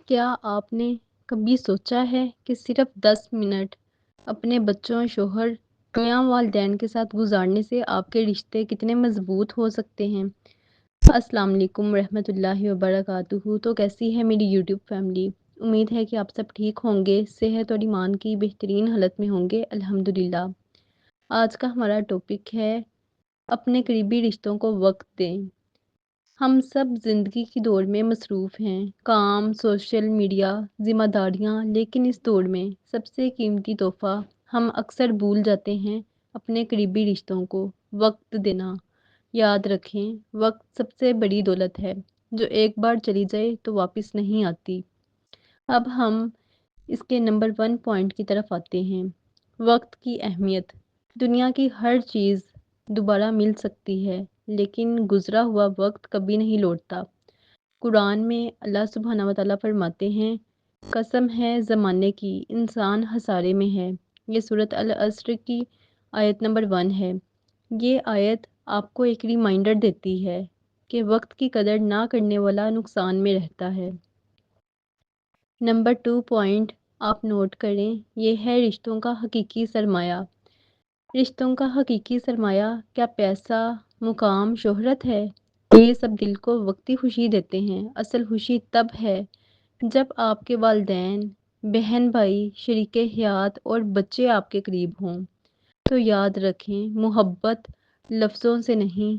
کیا آپ نے کبھی سوچا ہے کہ صرف 10 منٹ اپنے بچوں، شوہر یا والدین کے ساتھ گزارنے سے آپ کے رشتے کتنے مضبوط ہو سکتے ہیں؟ السلام علیکم ورحمۃ اللہ وبرکاتہ۔ تو کیسی ہے میری یوٹیوب فیملی؟ امید ہے کہ آپ سب ٹھیک ہوں گے، صحت اور ایمان کی بہترین حالت میں ہوں گے، الحمدللہ۔ آج کا ہمارا ٹاپک ہے اپنے قریبی رشتوں کو وقت دیں۔ ہم سب زندگی کی دوڑ میں مصروف ہیں، کام، سوشل میڈیا، ذمہ داریاں، لیکن اس دوڑ میں سب سے قیمتی تحفہ ہم اکثر بھول جاتے ہیں اپنے قریبی رشتوں کو وقت دینا۔ یاد رکھیں، وقت سب سے بڑی دولت ہے جو ایک بار چلی جائے تو واپس نہیں آتی۔ اب ہم اس کے نمبر 1 پوائنٹ کی طرف آتے ہیں، وقت کی اہمیت۔ دنیا کی ہر چیز دوبارہ مل سکتی ہے لیکن گزرا ہوا وقت کبھی نہیں لوٹتا۔ قرآن میں اللہ سبحانہ و تعالیٰ فرماتے ہیں، قسم ہے زمانے کی، انسان خسارے میں ہے۔ یہ سورۃ العصر کی آیت نمبر 1 ہے۔ یہ آیت آپ کو ایک ریمائنڈر دیتی ہے کہ وقت کی قدر نہ کرنے والا نقصان میں رہتا ہے۔ نمبر 2 پوائنٹ آپ نوٹ کریں، یہ ہے رشتوں کا حقیقی سرمایہ۔ رشتوں کا حقیقی سرمایہ کیا پیسہ، مقام، شہرت ہے؟ یہ سب دل کو وقتی خوشی دیتے ہیں۔ اصل خوشی تب ہے جب آپ کے والدین، بہن بھائی، شریک حیات اور بچے آپ کے قریب ہوں۔ تو یاد رکھیں، محبت لفظوں سے نہیں،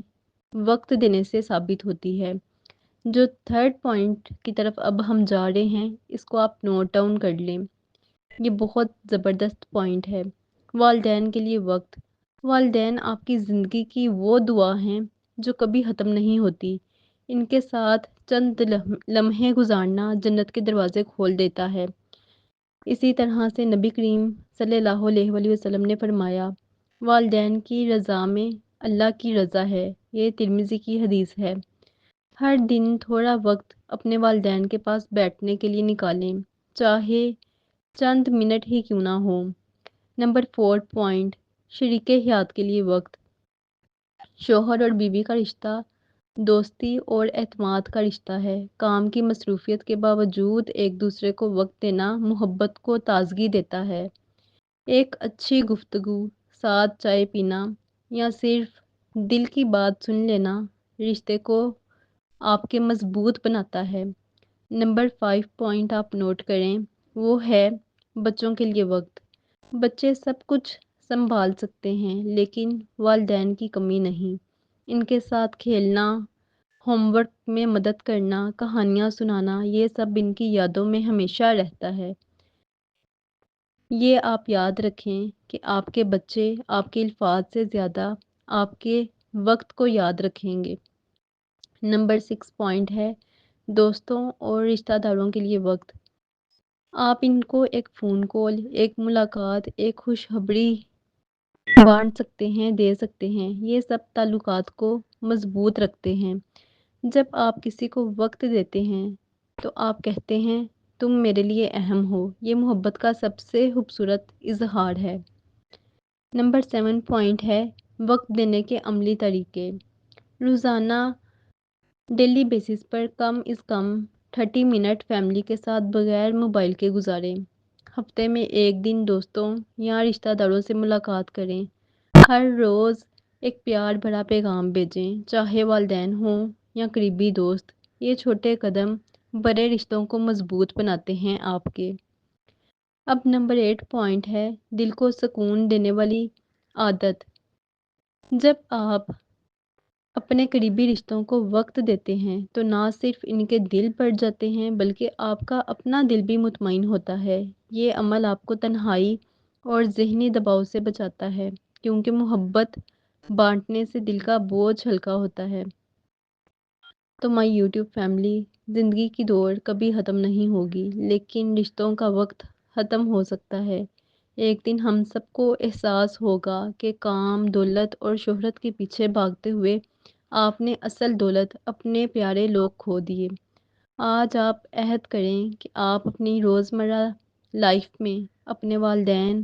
وقت دینے سے ثابت ہوتی ہے۔ جو 3rd پوائنٹ کی طرف اب ہم جا رہے ہیں، اس کو آپ نوٹ ڈاؤن کر لیں۔ یہ بہت زبردست پوائنٹ ہے، والدین کے لیے وقت۔ والدین آپ کی زندگی کی وہ دعا ہیں جو کبھی ختم نہیں ہوتی۔ ان کے ساتھ چند لمحے گزارنا جنت کے دروازے کھول دیتا ہے۔ اسی طرح سے نبی کریم صلی اللہ علیہ وآلہ وسلم نے فرمایا، والدین کی رضا میں اللہ کی رضا ہے۔ یہ ترمذی کی حدیث ہے۔ ہر دن تھوڑا وقت اپنے والدین کے پاس بیٹھنے کے لیے نکالیں، چاہے چند منٹ ہی کیوں نہ ہو۔ نمبر 4 پوائنٹ، شریک حیات کے لیے وقت۔ شوہر اور بیوی کا رشتہ دوستی اور اعتماد کا رشتہ ہے۔ کام کی مصروفیت کے باوجود ایک دوسرے کو وقت دینا محبت کو تازگی دیتا ہے۔ ایک اچھی گفتگو، ساتھ چائے پینا یا صرف دل کی بات سن لینا رشتے کو آپ کے مضبوط بناتا ہے۔ نمبر 5 پوائنٹ آپ نوٹ کریں، وہ ہے بچوں کے لیے وقت۔ بچے سب کچھ سنبھال سکتے ہیں لیکن والدین کی کمی نہیں۔ ان کے ساتھ کھیلنا، ہوم ورک میں مدد کرنا، کہانیاں سنانا، یہ سب ان کی یادوں میں ہمیشہ رہتا ہے۔ یہ آپ یاد رکھیں کہ آپ کے بچے آپ کے الفاظ سے زیادہ آپ کے وقت کو یاد رکھیں گے۔ نمبر 6 پوائنٹ ہے دوستوں اور رشتہ داروں کے لیے وقت۔ آپ ان کو ایک فون کال، ایک ملاقات، ایک خوشخبری بانٹ سکتے ہیں، دے سکتے ہیں۔ یہ سب تعلقات کو مضبوط رکھتے ہیں۔ جب آپ کسی کو وقت دیتے ہیں تو آپ کہتے ہیں تم میرے لیے اہم ہو۔ یہ محبت کا سب سے خوبصورت اظہار ہے۔ نمبر 7 پوائنٹ ہے وقت دینے کے عملی طریقے۔ روزانہ ڈیلی بیسس پر کم از کم 30 منٹ فیملی کے ساتھ بغیر موبائل کے گزاریں۔ ہفتے میں ایک دن دوستوں یا رشتہ داروں سے ملاقات کریں۔ ہر روز ایک پیار بھرا پیغام بھیجیں، چاہے والدین ہوں یا قریبی دوست۔ یہ چھوٹے قدم بڑے رشتوں کو مضبوط بناتے ہیں آپ کے۔ اب نمبر 8 پوائنٹ ہے دل کو سکون دینے والی عادت۔ جب آپ اپنے قریبی رشتوں کو وقت دیتے ہیں تو نہ صرف ان کے دل بڑھ جاتے ہیں بلکہ آپ کا اپنا دل بھی مطمئن ہوتا ہے۔ یہ عمل آپ کو تنہائی اور ذہنی دباؤ سے بچاتا ہے کیونکہ محبت بانٹنے سے دل کا بوجھ ہلکا ہوتا ہے۔ تو مائی یوٹیوب فیملی، زندگی کی دوڑ کبھی ختم نہیں ہوگی لیکن رشتوں کا وقت ختم ہو سکتا ہے۔ ایک دن ہم سب کو احساس ہوگا کہ کام، دولت اور شہرت کے پیچھے بھاگتے ہوئے آپ نے اصل دولت، اپنے پیارے لوگ کھو دیے۔ آج آپ عہد کریں کہ آپ اپنی روزمرہ لائف میں اپنے والدین،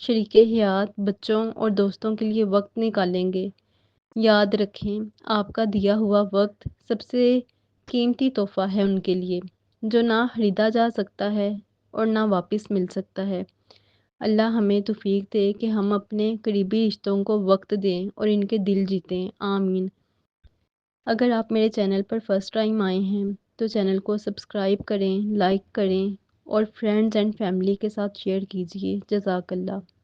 شریک حیات، بچوں اور دوستوں کے لیے وقت نکالیں گے۔ یاد رکھیں، آپ کا دیا ہوا وقت سب سے قیمتی تحفہ ہے ان کے لیے۔ جو نہ خریدا جا سکتا ہے اور نہ واپس مل سکتا ہے۔ اللہ ہمیں توفیق دے کہ ہم اپنے قریبی رشتوں کو وقت دیں اور ان کے دل جیتیں، آمین۔ اگر آپ میرے چینل پر فرسٹ ٹائم آئے ہیں تو چینل کو سبسکرائب کریں، لائک کریں اور فرینڈز اینڈ فیملی کے ساتھ شیئر کیجیے۔ جزاک اللہ۔